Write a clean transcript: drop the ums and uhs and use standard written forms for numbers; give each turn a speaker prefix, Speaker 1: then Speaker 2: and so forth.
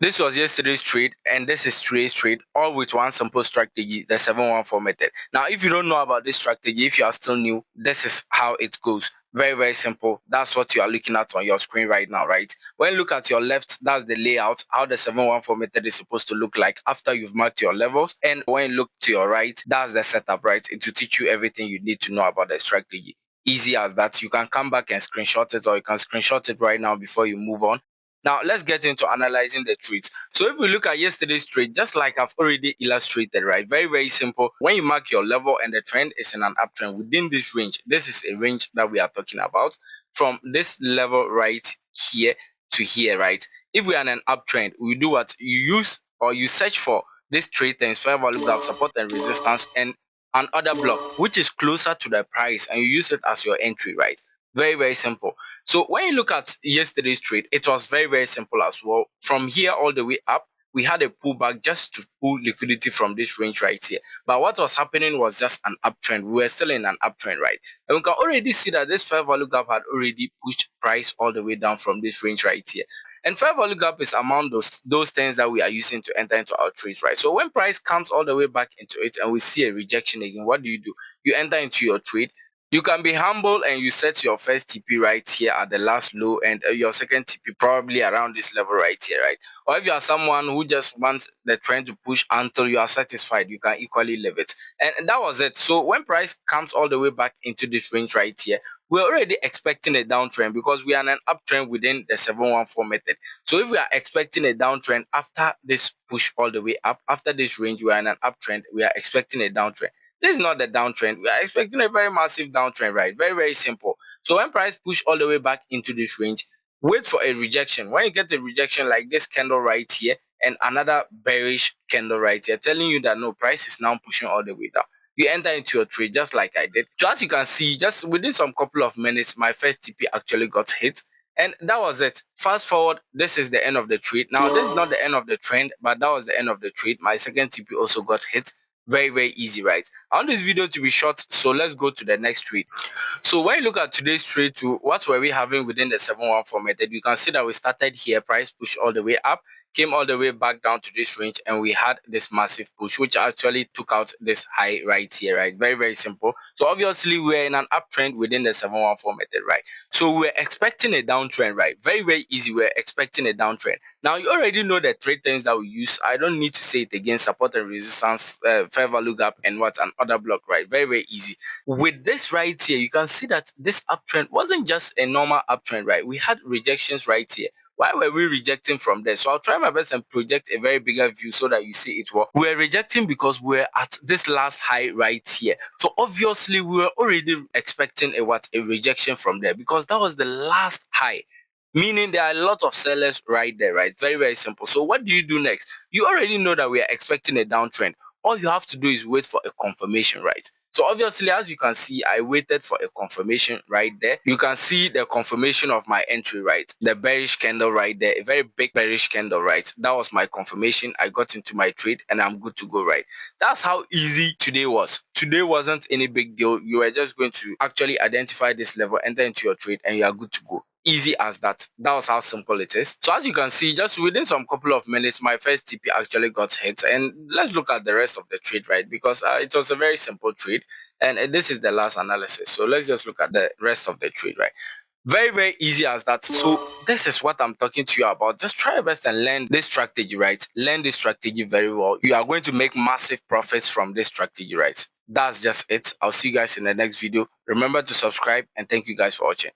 Speaker 1: This was yesterday's trade, and this is today's trade, all with one simple strategy, the 714 method. Now, if you don't know about this strategy, if you are still new, this is how it goes. Very, very simple. That's what you are looking at on your screen right now, right? When you look at your left, that's the layout, how the 714 method is supposed to look like after you've marked your levels. And when you look to your right, that's the setup, right? It will teach you everything you need to know about the strategy. Easy as that. You can come back and screenshot it, or you can screenshot it right now before you move on. Now, let's get into analyzing the trades. So if we look at yesterday's trade, just like I've already illustrated, right? Very, very simple. When you mark your level and the trend is in an uptrend within this range, this is a range that we are talking about from this level right here to here, right? If we are in an uptrend, we do what? You use or you search for this trade things, fair value gap, support and resistance, and another block, which is closer to the price, and you use it as your entry, right? Very, very simple. So when you look at yesterday's trade, it was very, very simple as well. From here all the way up, we had a pullback just to pull liquidity from this range right here. But what was happening was just an uptrend. We were still in an uptrend, right? And we can already see that this fair value gap had already pushed price all the way down from this range right here. And fair value gap is among those things that we are using to enter into our trades, right? So when price comes all the way back into it and we see a rejection again, what do? You enter into your trade. You can be humble and you set your first TP right here at the last low, and your second TP probably around this level right here, right? Or if you are someone who just wants the trend to push until you are satisfied, you can equally leave it. And that was it. So when price comes all the way back into this range right here, we're already expecting a downtrend because we are in an uptrend within the 714 method. So if we are expecting a downtrend after this push all the way up, after this range, we are in an uptrend, we are expecting a downtrend. This is not the downtrend. We are expecting a very massive downtrend, right? Very, very simple. So when price push all the way back into this range, wait for a rejection. When you get a rejection like this candle right here and another bearish candle right here, telling you that no, price is now pushing all the way down, you enter into your trade just like I did. So as you can see, just within some couple of minutes, my first TP actually got hit. And that was it. Fast forward, this is the end of the trade. Now, this is not the end of the trend, but that was the end of the trade. My second TP also got hit. Very, very easy, right? I want this video to be short, so let's go to the next trade. So when you look at today's trade to what were we having within the 714 method, you can see that we started here, price push all the way up, came all the way back down to this range, and we had this massive push, which actually took out this high right here, right? Very, very simple. So obviously we're in an uptrend within the 714 method, right? So we're expecting a downtrend, right? Very, very easy. We're expecting a downtrend. Now you already know the trade things that we use. I don't need to say it again. Support and resistance, fair value gap, and what an other block, right? Very, very easy. With this right here, you can see that this uptrend wasn't just a normal uptrend, right? We had rejections right here. Why were we rejecting from there? So I'll try my best and project a very bigger view so that you see it well. We're rejecting because we're at this last high right here. So obviously we were already expecting a rejection from there because that was the last high. Meaning there are a lot of sellers right there, right? Very, very simple. So what do you do next? You already know that we are expecting a downtrend. All you have to do is wait for a confirmation, right? So obviously, as you can see, I waited for a confirmation right there. You can see the confirmation of my entry, right? The bearish candle right there, a very big bearish candle, right? That was my confirmation. I got into my trade and I'm good to go, right? That's how easy today was. Today wasn't any big deal. You were just going to actually identify this level, enter into your trade, and you are good to go. Easy as that. That was how simple it is. So as you can see, just within some couple of minutes, my first TP actually got hit. And let's look at the rest of the trade, right? Because it was a very simple trade. And this is the last analysis. So let's just look at the rest of the trade, right? Very, very easy as that. So this is what I'm talking to you about. Just try your best and learn this strategy, right? Learn this strategy very well. You are going to make massive profits from this strategy, right? That's just it. I'll see you guys in the next video. Remember to subscribe, and thank you guys for watching.